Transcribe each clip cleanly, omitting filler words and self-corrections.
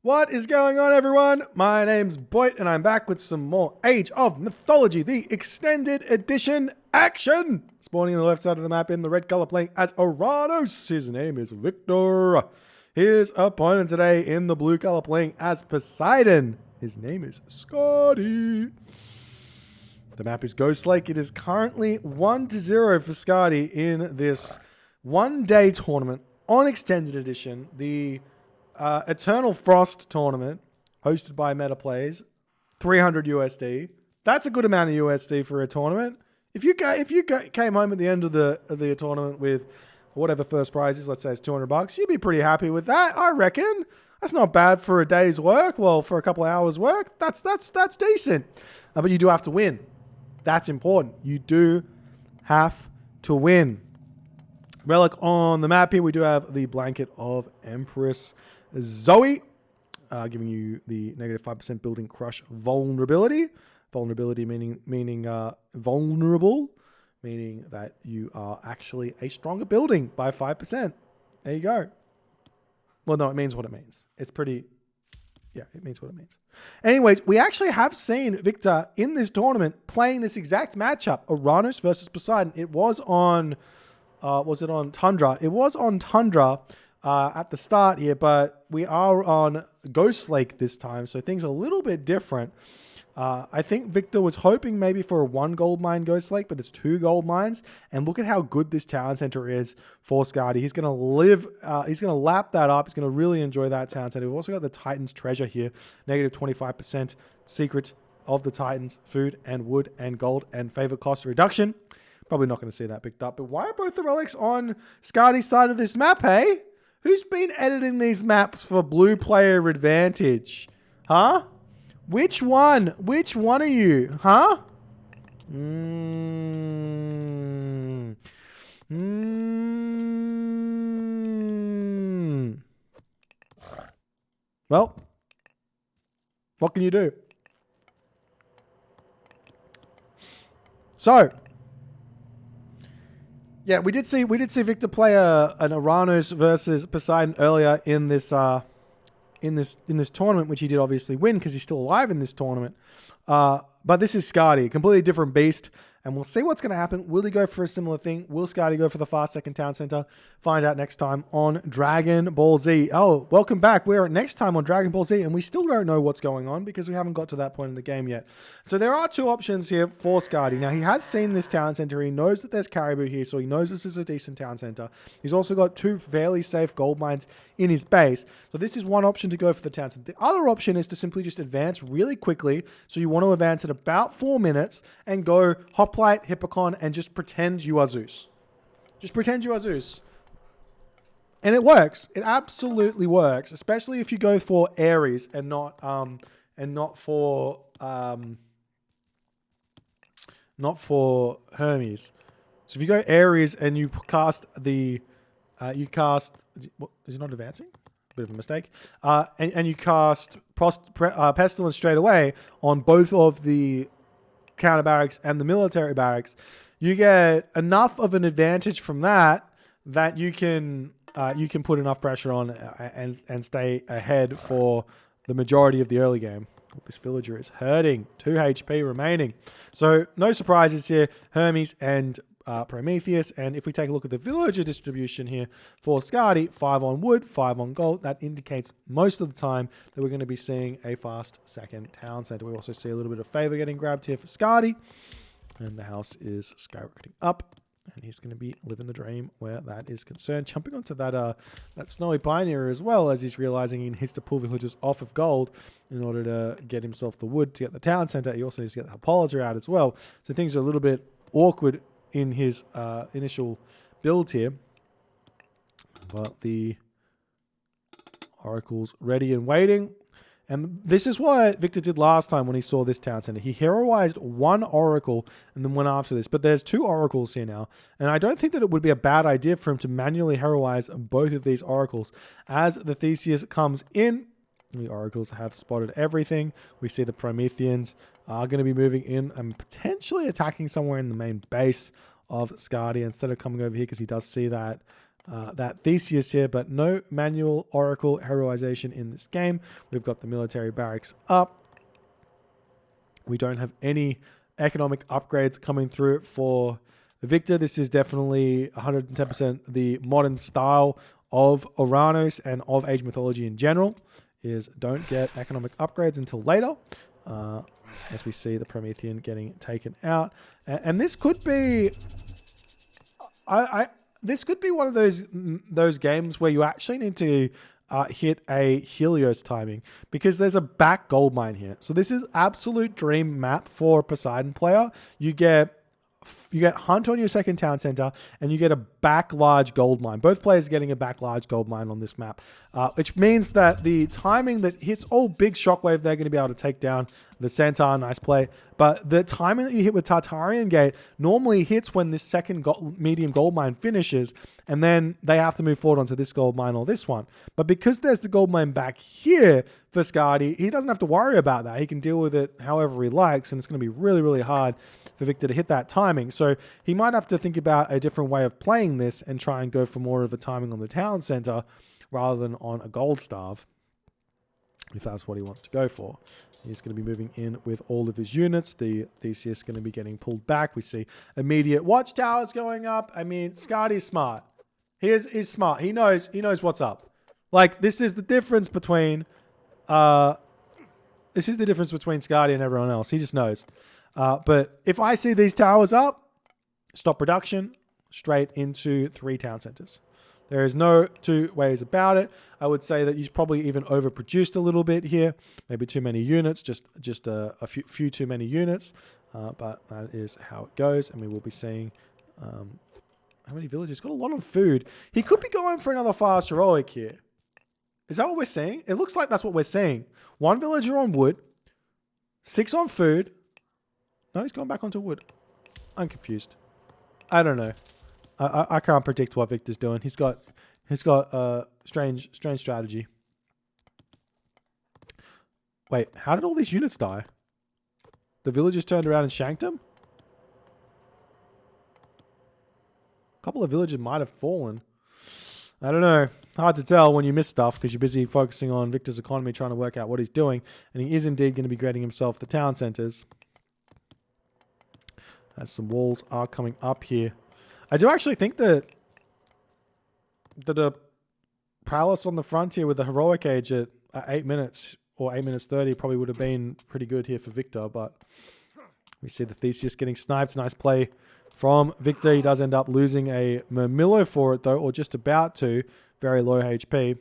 What is going on, everyone? My name's Boit, and I'm back with some more Age of Mythology, the Extended Edition action! Spawning on the left side of the map in the red color playing as Oranos. His name is Victor. His opponent today in the blue color playing as Poseidon. His name is Skady. The map is Ghost Lake. It is currently 1-0 for Skady in this one-day tournament on Extended Edition. The Eternal Frost tournament hosted by Meta Plays, 300 USD. That's a good amount of USD for a tournament. If you came home at the end of the tournament with whatever first prize is, let's say it's $200, you'd be pretty happy with that, I reckon. That's not bad for a day's work. Well, for a couple of hours work, that's decent. But you do have to win. That's important. You do have to win. Relic on the map here, we do have the Blanket of Empress Zoe, giving you the negative 5% building crush vulnerability. Vulnerability meaning vulnerable, meaning that you are actually a stronger building by 5%. There you go. Well, no, it means what it means. It's pretty, yeah, it means what it means. Anyways, we actually have seen Victor in this tournament playing this exact matchup, Oranos versus Poseidon. It was on, was it on Tundra? It was on Tundra at the start here, but we are on Ghost Lake this time, so things are a little bit different. I think Victor was hoping maybe for a 1 gold mine Ghost Lake, but it's 2 gold mines. And look at how good this town center is for Skady. He's going to he's going to lap that up. He's going to really enjoy that town center. We've also got the Titans treasure here, negative 25% secret of the Titans, food and wood and gold and favor cost reduction. Probably not going to see that picked up. But why are both the relics on Skady's side of this map, hey? Who's been editing these maps for blue player advantage? Huh? Which one? Which one are you? Huh? Well, what can you do? So, yeah, we did see Victor play an Oranos versus Poseidon earlier in this in this tournament, which he did obviously win because he's still alive in this tournament. But this is Skady, a completely different beast. And we'll see what's going to happen. Will he go for a similar thing? Will Skady go for the fast second town center? Find out next time on Dragon Ball Z. Oh, welcome back. We're next time on Dragon Ball Z, and we still don't know what's going on because we haven't got to that point in the game yet. So there are 2 options here for Skady. Now, he has seen this town center. He knows that there's Caribou here, so he knows this is a decent town center. He's also got 2 fairly safe gold mines in his base. So this is one option to go for the town center. The other option is to simply just advance really quickly. So you want to advance at about 4 minutes and go Hoplite, Hippocon, and just pretend you are Zeus. Just pretend you are Zeus. And it works. It absolutely works, especially if you go for Ares and not for Hermes. So if you go Ares and you cast the what, is it not advancing? Bit of a mistake. And you cast Pestilence straight away on both of the counter barracks and the military barracks. You get enough of an advantage from that you can put enough pressure on and stay ahead for the majority of the early game. This villager is hurting. 2 HP remaining. So no surprises here. Hermes and Prometheus. And if we take a look at the villager distribution here for Skady, 5 on wood, 5 on gold. That indicates most of the time that we're going to be seeing a fast second town center. We also see a little bit of favor getting grabbed here for Skady. And the house is skyrocketing up. And he's going to be living the dream where that is concerned. Jumping onto that Snowy Pioneer as well, as he's realizing he needs to pull villagers off of gold in order to get himself the wood to get the town center. He also needs to get the Hippolyta out as well. So things are a little bit awkward in his initial build here. But the Oracle's ready and waiting. And this is what Victor did last time when he saw this town center. He heroized 1 Oracle and then went after this. But there's 2 Oracles here now. And I don't think that it would be a bad idea for him to manually heroize both of these Oracles. As the Theseus comes in, the Oracles have spotted everything. We see the Prometheans are going to be moving in and potentially attacking somewhere in the main base of Skady instead of coming over here because he does see that that Theseus here, but no manual oracle heroization in this game. We've got the military barracks up. We don't have any economic upgrades coming through for Victor. This is definitely 110% the modern style of Oranos and of Age Mythology in general, is don't get economic upgrades until later. As we see the Promethean getting taken out. And this could be... this could be one of those games where you actually need to hit a Helios timing, because there's a back gold mine here. So this is absolute dream map for a Poseidon player. You get Hunt on your second town center, and you get a back large gold mine. Both players are getting a back large gold mine on this map, which means that the timing that hits, big shockwave, they're going to be able to take down the centaur. Nice play. But the timing that you hit with Tartarian Gate normally hits when this second medium gold mine finishes, and then they have to move forward onto this gold mine or this one. But because there's the gold mine back here for Skady, he doesn't have to worry about that. He can deal with it however he likes, and it's going to be really, really hard for Victor to hit that timing. So he might have to think about a different way of playing this and try and go for more of a timing on the town center rather than on a gold starve, if that's what he wants to go for. He's going to be moving in with all of his units. The Theseus is going to be getting pulled back. We see immediate watchtowers going up. I mean, Skady's smart. He's smart. He knows what's up. Like, this is the difference between Skady and everyone else. He just knows. But if I see these towers up, stop production, straight into 3 town centers. There is no two ways about it. I would say that you've probably even overproduced a little bit here. Maybe too many units, just a few too many units. But that is how it goes. And we will be seeing how many villages. Got a lot of food. He could be going for another fast heroic here. Is that what we're seeing? It looks like that's what we're seeing. 1 villager on wood, 6 on food. No, he's gone back onto wood. I'm confused. I don't know. I can't predict what Victor's doing. He's got strange strategy. Wait, how did all these units die? The villagers turned around and shanked him? A couple of villagers might have fallen. I don't know. Hard to tell when you miss stuff because you're busy focusing on Victor's economy, trying to work out what he's doing. And he is indeed going to be grading himself the town centers. As some walls are coming up here. I do actually think that a palace on the frontier with the heroic age at 8 minutes or 8 minutes 30 probably would have been pretty good here for Victor, but we see the Theseus getting sniped. Nice play from Victor. He does end up losing a Murmillo for it though, or just about to. Very low HP.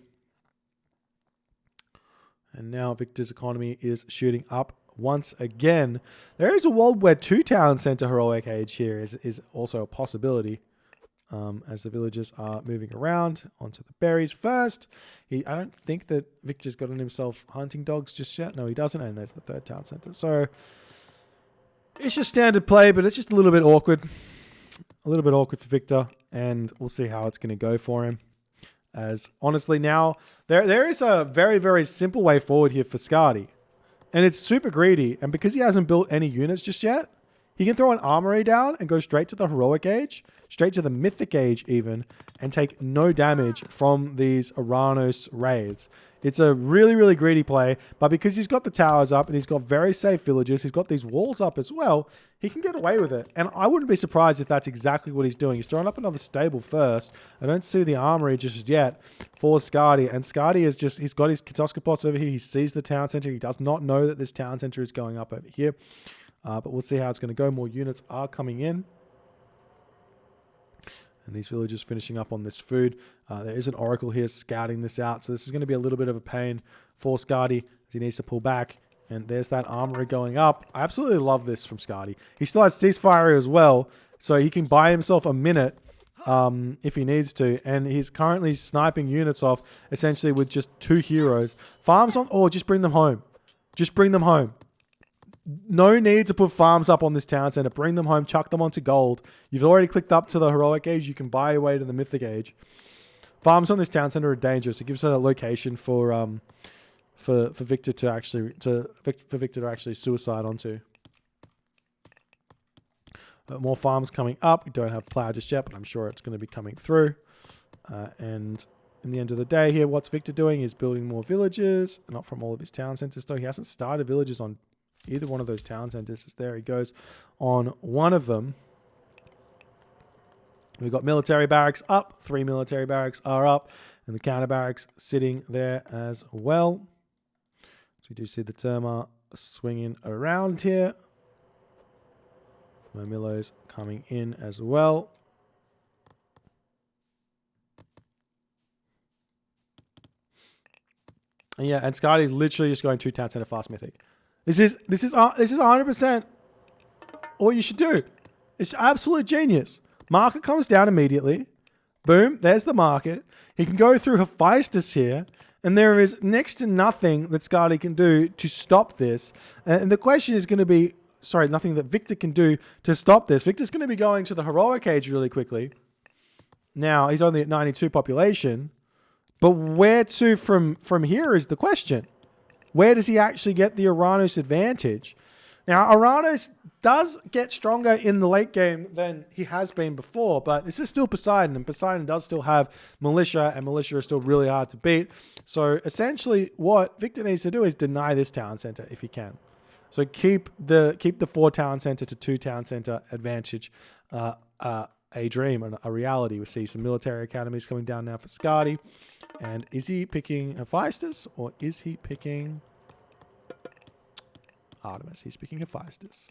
And now Victor's economy is shooting up once again. There is a world where 2 town center heroic age here is also a possibility. As the villagers are moving around onto the berries first. I don't think that Victor's gotten himself hunting dogs just yet. No, he doesn't. And there's the 3rd town center. So it's just standard play, but it's just a little bit awkward. A little bit awkward for Victor. And we'll see how it's going to go for him. As honestly now, there is a very, very simple way forward here for Skady. And it's super greedy. And because he hasn't built any units just yet, he can throw an armory down and go straight to the heroic age, straight to the mythic age even, and take no damage from these Oranos raids. It's a really, really greedy play, but because he's got the towers up and he's got very safe villages, he's got these walls up as well, he can get away with it. And I wouldn't be surprised if that's exactly what he's doing. He's throwing up another stable first. I don't see the armory just yet for Skady. And Skady is just, he's got his Katoskopos over here. He sees the town center. He does not know that this town center is going up over here. But we'll see how it's going to go. More units are coming in. And these villagers finishing up on this food. There is an oracle here scouting this out. So this is going to be a little bit of a pain for Skady as he needs to pull back. And there's that armory going up. I absolutely love this from Skady. He still has ceasefire as well. So he can buy himself a minute if he needs to. And he's currently sniping units off essentially with just 2 heroes. Farms on, or just bring them home. Just bring them home. No need to put farms up on this town center. Bring them home, chuck them onto gold. You've already clicked up to the heroic age. You can buy your way to the mythic age. Farms on this town center are dangerous. It gives it a location for Victor to actually suicide onto. But more farms coming up. We don't have plow just yet, but I'm sure it's going to be coming through. And in the end of the day here, what's Victor doing is building more villages, not from all of his town centers though. He hasn't started villages on either one of those town centers. It's there he goes on one of them. We've got military barracks up, 3 military barracks are up, and the counter barracks sitting there as well. So we do see the Terma swinging around here. Mamilos coming in as well. And yeah, and Skady's literally just going 2 town center fast mythic. This is 100% what you should do. It's absolute genius. Market comes down immediately. Boom, there's the market. He can go through Hephaestus here, and there is next to nothing that Skady can do to stop this. And the question is going to be, sorry, nothing that Victor can do to stop this. Victor's going to be going to the heroic age really quickly. Now, he's only at 92 population. But where to from here is the question. Where does he actually get the Oranos advantage? Now, Oranos does get stronger in the late game than he has been before, but this is still Poseidon, and Poseidon does still have Militia, and Militia is still really hard to beat. So essentially what Victor needs to do is deny this town center if he can. So keep the 4 town center to 2 town center advantage a dream and a reality. We see some military academies coming down now for Skady. And is he picking Hephaestus or is he picking Artemis? He's picking Hephaestus.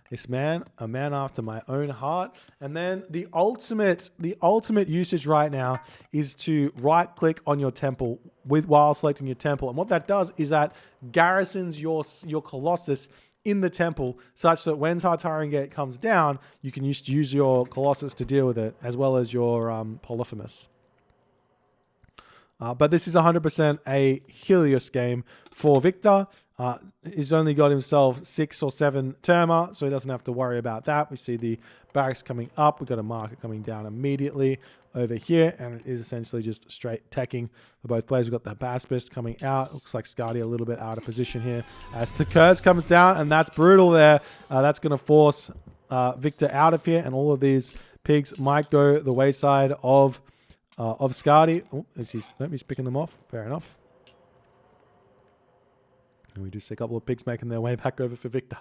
This man, a man after my own heart. And then the ultimate usage right now is to right click on your temple while selecting your temple. And what that does is that garrisons your Colossus in the temple such that when Tartarian Gate comes down, you can use your Colossus to deal with it, as well as your Polyphemus. But this is 100% a Helios game for Victor. He's only got himself 6 or 7 Terma, so he doesn't have to worry about that. We see the barracks coming up. We've got a market coming down immediately over here, and it is essentially just straight teching for both players. We've got the Hephaestus coming out. Looks like Skady a little bit out of position here as the curse comes down, and that's brutal there. That's going to force Victor out of here, and all of these pigs might go the wayside of Skady. Oh, he's picking them off. Fair enough. And we do see a couple of pigs making their way back over for Victor.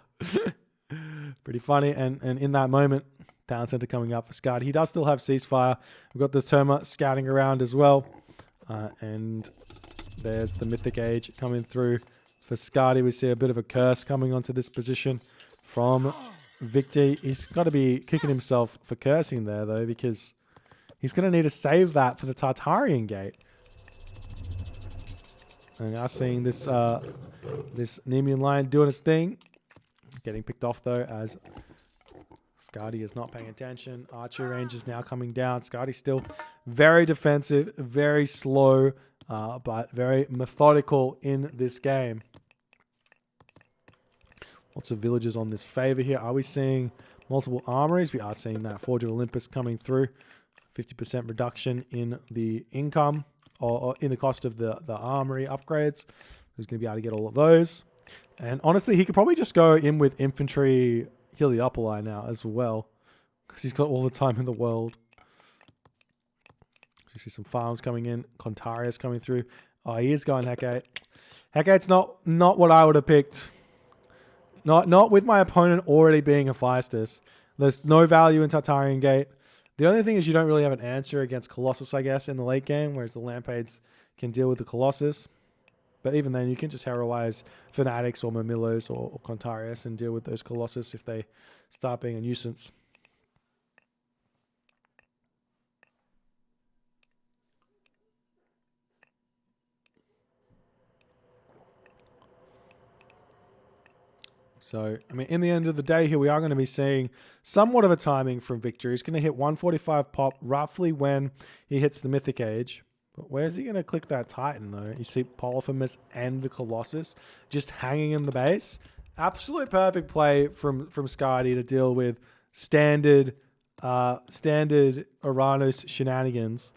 Pretty funny. And in that moment, town center coming up for Skady. He does still have ceasefire. We've got this Terma scouting around as well. And there's the Mythic Age coming through for Skady. We see a bit of a curse coming onto this position from Victor. He's got to be kicking himself for cursing there, though, because he's going to need to save that for the Tartarian Gate. And now seeing this this Nemean Lion doing its thing. Getting picked off, though, as Skady is not paying attention. Archery range is now coming down. Skady's still very defensive, very slow, but very methodical in this game. Lots of villages on this favor here. Are we seeing multiple armories? We are seeing that. Forge of Olympus coming through. 50% reduction in the income or in the cost of the armory upgrades. Who's going to be able to get all of those? And honestly, he could probably just go in with infantry Heliopoli now as well, because he's got all the time in the world. You see some farms coming in. CONTARIUS coming through. Oh, he is going Hecate. Hecate's not what I would have picked. Not with my opponent already being Hephaestus. There's no value in Tartarian Gate. The only thing is you don't really have an answer against Colossus, I guess, in the late game, whereas the Lampades can deal with the Colossus. But even then, you can just heroize Fanatics or Mamilos or CONTARIUS and deal with those Colossus if they start being a nuisance. So, I mean, in the end of the day here, we are going to be seeing somewhat of a timing from Victor. He's going to hit 145 pop roughly when he hits the Mythic Age. But where's he going to click that Titan, though? You see Polyphemus and the Colossus just hanging in the base. Absolute perfect play from Skady to deal with standard Oranos shenanigans.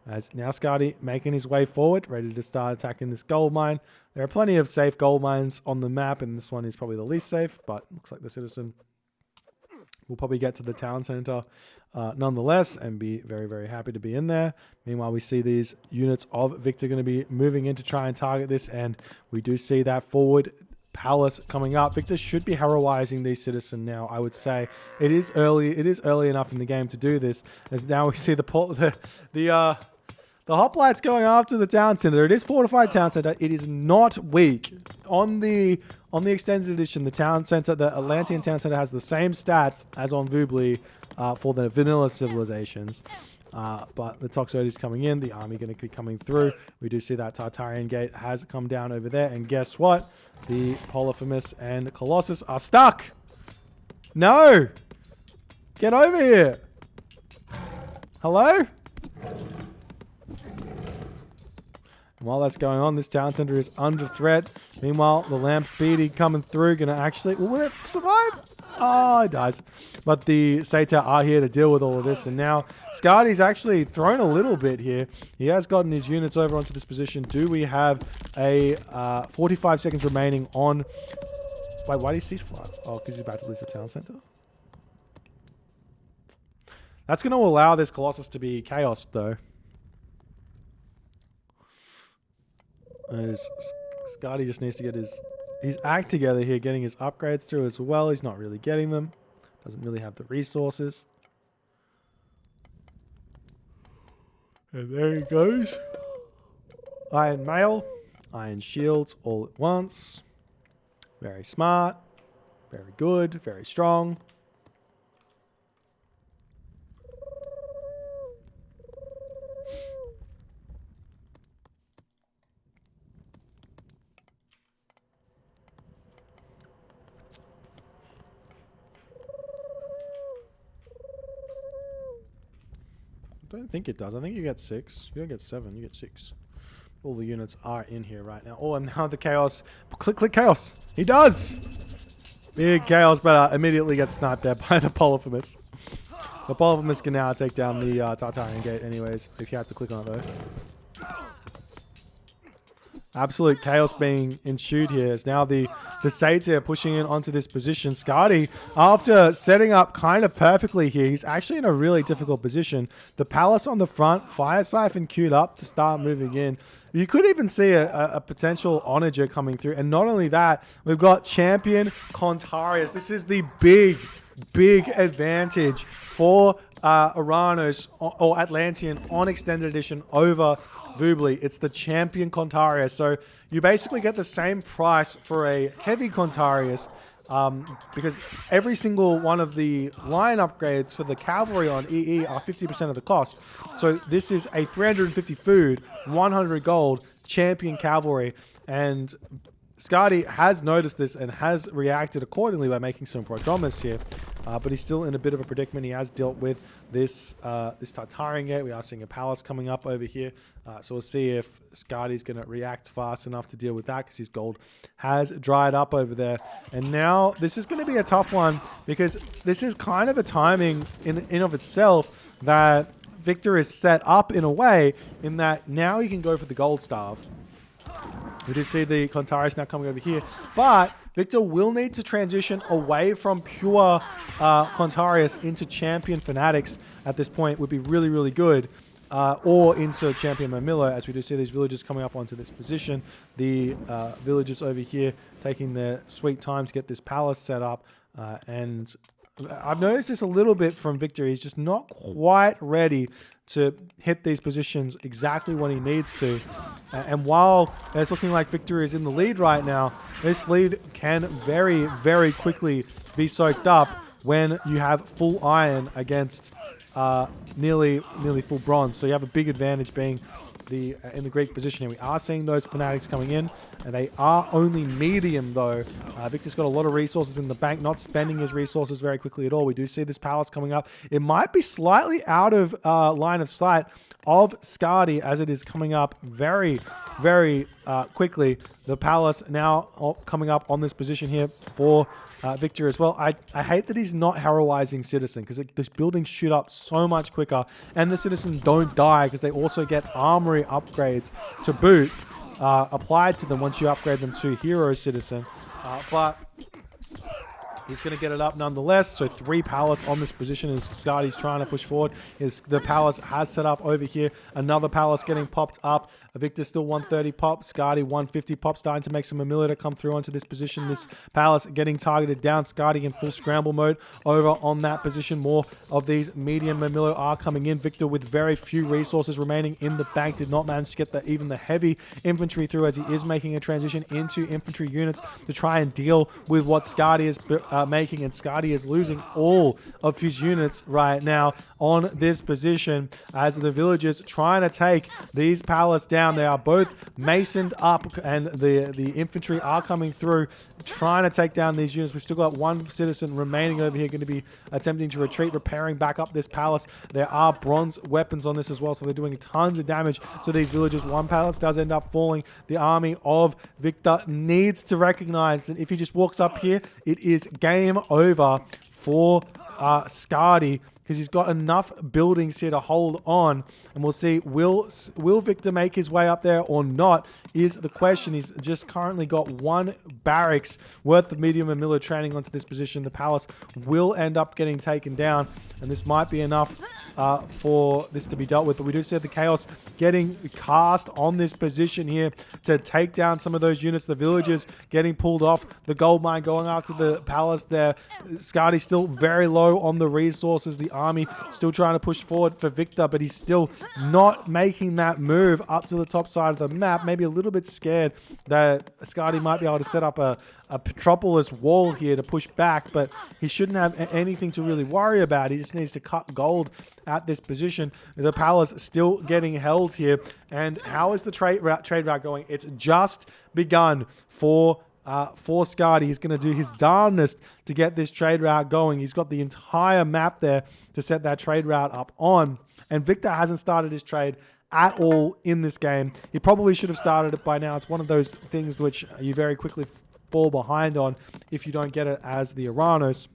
As now Skady making his way forward, ready to start attacking this gold mine. There are plenty of safe gold mines on the map, and this one is probably the least safe, but looks like the Citizen We'll probably get to the town center nonetheless and be very, very happy to be in there. Meanwhile, we see these units of Victor going to be moving in to try and target this, and we do see that forward palace coming up. Victor should be heroizing these citizens now, I would say. It is early enough in the game to do this, as now we see the hoplites going after the town center. It is fortified town center. It is not weak. On the extended edition, the town center, the Atlantean town center, has the same stats as on Vubli for the vanilla civilizations. But the Toxoid is coming in. The army going to be coming through. We do see that Tartarian gate has come down over there. And guess what? The Polyphemus and Colossus are stuck. No! Get over here. Hello? And while that's going on, this town center is under threat. Meanwhile, the Lampeedi coming through, going to actually... Will it survive? Oh, it dies. But the Sata are here to deal with all of this. And now, Skady's actually thrown a little bit here. He has gotten his units over onto this position. Do we have a 45 seconds remaining on... Wait, why did he ceasefire? Oh, because he's about to lose the town center? That's going to allow this Colossus to be chaos, though. Skady just needs to get his act together here, getting his upgrades through as well. He's not really getting them. Doesn't really have the resources. And there he goes. Iron Mail, Iron Shields all at once. Very smart. Very good. Very strong. I don't think it does. I think you get 6. You don't get 7. You get 6. All the units are in here right now. Oh, and now the chaos. Click chaos. He does. Big chaos, but immediately gets sniped there by the Polyphemus. The Polyphemus can now take down the Tartarian gate anyways, if you have to click on it though. Absolute chaos being ensued here. As now the Satyr pushing in onto this position. Skady, after setting up kind of perfectly here, he's actually in a really difficult position. The palace on the front, fire siphon queued up to start moving in. You could even see a potential onager coming through. And not only that, we've got champion CONTARIUS. This is the big advantage for Oranos or Atlantean on Extended Edition over Vubli. It's the champion CONTARIUS. So you basically get the same price for a heavy CONTARIUS because every single one of the line upgrades for the cavalry on EE are 50% of the cost. So this is a 350 food, 100 gold champion cavalry. And Skady has noticed this and has reacted accordingly by making some prodromus here, but he's still in a bit of a predicament. He has dealt with this this Tartarian gate. We are seeing a palace coming up over here, so we'll see if Skady's going to react fast enough to deal with that because his gold has dried up over there. And now this is going to be a tough one because this is kind of a timing in of itself that Victor is set up in a way in that now he can go for the gold staff. We do see the CONTARIUS now coming over here, but Victor will need to transition away from pure CONTARIUS into champion fanatics at this point. Would be really, really good. Or into champion Mamilo, as we do see these villagers coming up onto this position. The villagers over here taking their sweet time to get this palace set up. And I've noticed this a little bit from Victor. He's just not quite ready to hit these positions exactly when he needs to. And while it's looking like Victor is in the lead right now, this lead can very, very quickly be soaked up when you have full iron against nearly full bronze. So you have a big advantage being in the Greek position here. We are seeing those fanatics coming in, and they are only medium though. Victor's got a lot of resources in the bank, not spending his resources very quickly at all. We do see this palace coming up. It might be slightly out of line of sight of Skady as it is coming up very, very quickly. The palace now coming up on this position here for Victor as well. I hate that he's not heroizing citizen because this buildings shoot up so much quicker, and the citizens don't die because they also get armory upgrades to boot applied to them once you upgrade them to hero citizen. But He's going to get it up nonetheless. So 3 palace on this position as Skady's trying to push forward. The palace has set up over here. Another palace getting popped up. Victor still 130 pop. Skady 150 pop, starting to make some Amelia to come through onto this position. This palace getting targeted down. Skady in full scramble mode over on that position. More of these medium Amelia are coming in. Victor with very few resources remaining in the bank did not manage to get even the heavy infantry through, as he is making a transition into infantry units to try and deal with what Skady is making, and Skady is losing all of his units right now on this position as the villagers trying to take these palace down. They are both masoned up and the infantry are coming through trying to take down these units. We've still got 1 citizen remaining over here, going to be attempting to retreat, repairing back up this palace. There are bronze weapons on this as well, so they're doing tons of damage to these villagers. 1 palace does end up falling. The army of Victor needs to recognize that if he just walks up here, it is game over for Skady, because he's got enough buildings here to hold on. And we'll see, will Victor make his way up there or not is the question. He's just currently got 1 barracks worth of medium and military training onto this position. The palace will end up getting taken down, and this might be enough for this to be dealt with. But we do see the chaos getting cast on this position here to take down some of those units. The villagers getting pulled off. The gold mine going after the palace there. Skady's still very low on the resources. The army still trying to push forward for Victor, but he's still not making that move up to the top side of the map. Maybe a little bit scared that Skady might be able to set up a Petropolis wall here to push back, but he shouldn't have anything to really worry about. He just needs to cut gold at this position. The palace still getting held here. And how is the trade route going? It's just begun for Skady. He's going to do his darndest to get this trade route going. He's got the entire map there to set that trade route up on. And Victor hasn't started his trade at all in this game. He probably should have started it by now. It's one of those things which you very quickly fall behind on if you don't get it as the Oranos.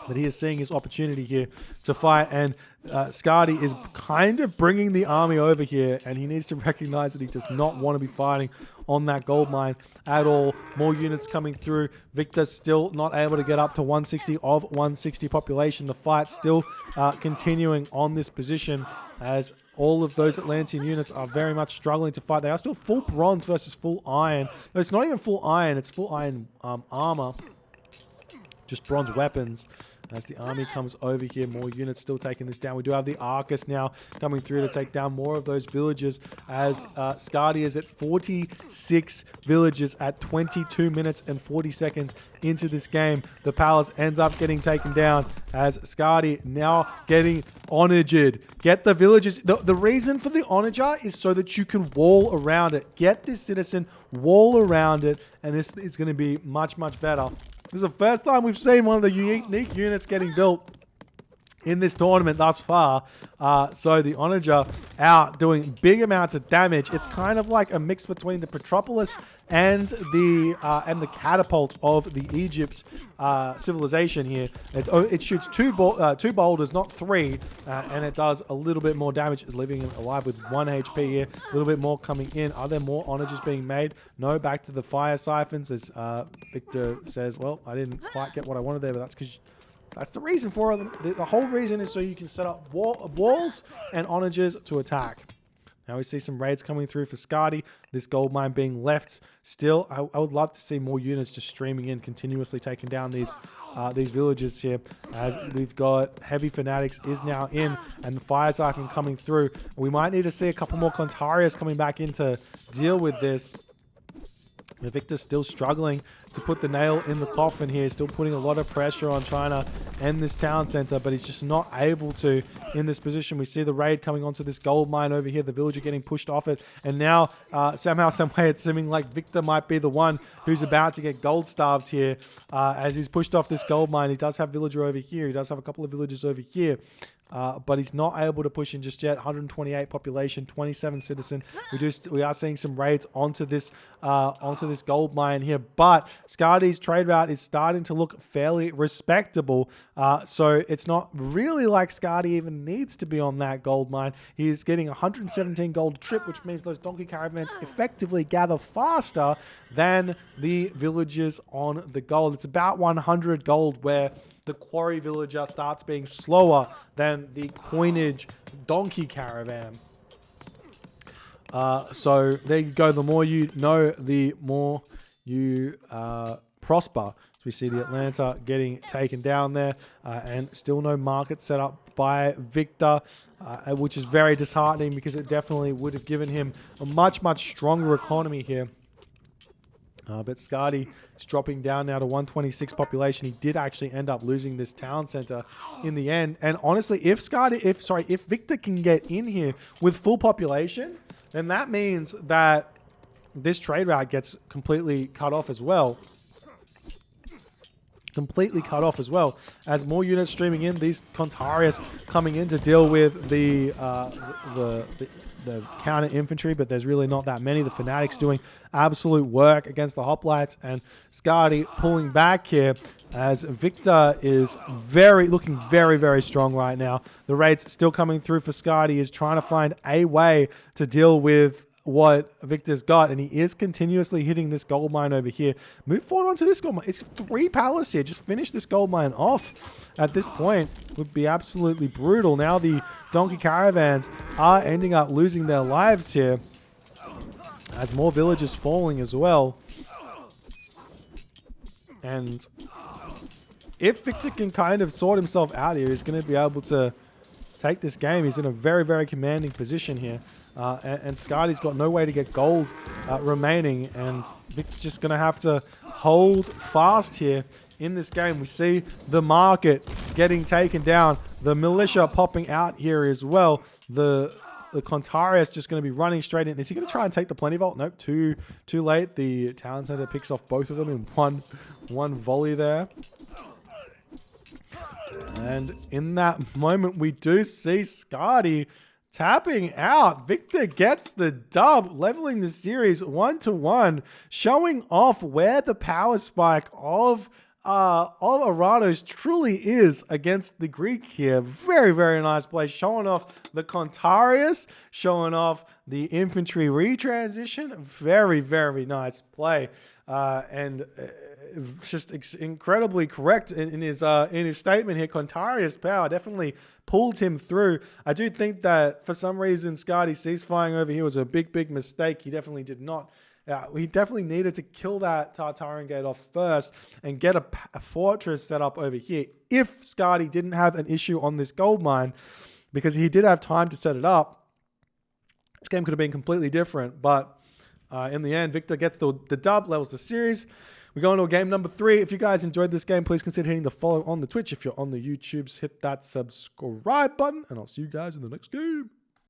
But he is seeing his opportunity here to fight, and Skady is kind of bringing the army over here, and he needs to recognize that he does not want to be fighting on that gold mine at all. More units coming through. Victor's still not able to get up to 160 of 160 population. The fight still continuing on this position as all of those Atlantean units are very much struggling to fight. They are still full bronze versus full iron. No, it's not even full iron. It's full iron armor. Just bronze weapons. As the army comes over here, more units still taking this down. We do have the Arcus now coming through to take down more of those villages, as Skady is at 46 villages at 22 minutes and 40 seconds into this game. The palace ends up getting taken down as Skady now getting onagered. Get the villages. The reason for the onager is so that you can wall around it. Get this citizen, wall around it, and this is going to be much, much better. This is the first time we've seen one of the unique units getting built in this tournament thus far. So the Onager out doing big amounts of damage. It's kind of like a mix between the Petropolis and the catapult of the Egypt civilization here. It shoots two boulders, not 3, and it does a little bit more damage. It's living alive with 1 HP here. A little bit more coming in. Are there more onagers being made? No, back to the fire siphons as Victor says, well, I didn't quite get what I wanted there, but that's because that's the reason for it. The whole reason is so you can set up walls and onagers to attack. Now we see some raids coming through for Skady. This gold mine being left still. I would love to see more units just streaming in, continuously taking down these villages here. As we've got Heavy Fanatics is now in, and the fire siphon coming through. We might need to see a couple more CONTARIUS coming back in to deal with this. Victor's still struggling to put the nail in the coffin here, still putting a lot of pressure on trying to end this town center, but he's just not able to in this position. We see the raid coming onto this gold mine over here, the villager getting pushed off it, and now somehow, some way, it's seeming like Victor might be the one who's about to get gold starved here as he's pushed off this gold mine. He does have villager over here. He does have a couple of villagers over here. but he's not able to push in just yet. 128 population, 27 citizen. We are seeing some raids onto this gold mine here, but Skady's trade route is starting to look fairly respectable. So it's not really like Skady even needs to be on that gold mine. He's getting 117 gold a trip, which means those donkey caravans effectively gather faster than the villagers on the gold. It's about 100 gold where the quarry villager starts being slower than the coinage donkey caravan. So there you go. The more you know, the more you prosper. So we see the Atlanta getting taken down there, and still no market set up by Victor, which is very disheartening because it definitely would have given him a much, much stronger economy here. But Skady is dropping down now to 126 population. He did actually end up losing this town center in the end. And honestly, if Victor can get in here with full population, then that means that this trade route gets completely cut off as well. As more units streaming in, these CONTARIUS coming in to deal with the counter infantry, but there's really not that many. The fanatics doing absolute work against the hoplites, and Skady pulling back here as Victor is looking very, very strong right now. The raids still coming through for Skady. Is trying to find a way to deal with what Victor's got, and he is continuously hitting this gold mine over here. Move forward onto this gold mine. It's 3 palace here. Just finish this gold mine off at this point would be absolutely brutal. Now the donkey caravans are ending up losing their lives here as more villages falling as well. And if Victor can kind of sort himself out here, he's going to be able to take this game. He's in a very, very commanding position here. And Skady's got no way to get gold remaining, and Victor's just going to have to hold fast here in this game. We see the market getting taken down, the militia popping out here as well. The CONTARIUS just going to be running straight in. Is he going to try and take the plenty vault? Nope, too late. The town center picks off both of them in one volley there. And in that moment, we do see Skady tapping out. Victor gets the dub, leveling the series 1-1, showing off where the power spike of Oranos truly is against the Greek here. Very, very nice play. Showing off the CONTARIUS, showing off the infantry retransition. Very, very nice play. And just incredibly correct in his statement here. CONTARIUS' power definitely pulled him through. I do think that for some reason Skady ceasefying over here was a big mistake. He definitely did not. He definitely needed to kill that Tartarian gate off first and get a fortress set up over here. If Skady didn't have an issue on this gold mine, because he did have time to set it up, this game could have been completely different. But in the end, Victor gets the dub, levels the series. We go into game number 3. If you guys enjoyed this game, please consider hitting the follow on the Twitch. If you're on the YouTubes, hit that subscribe button, and I'll see you guys in the next game.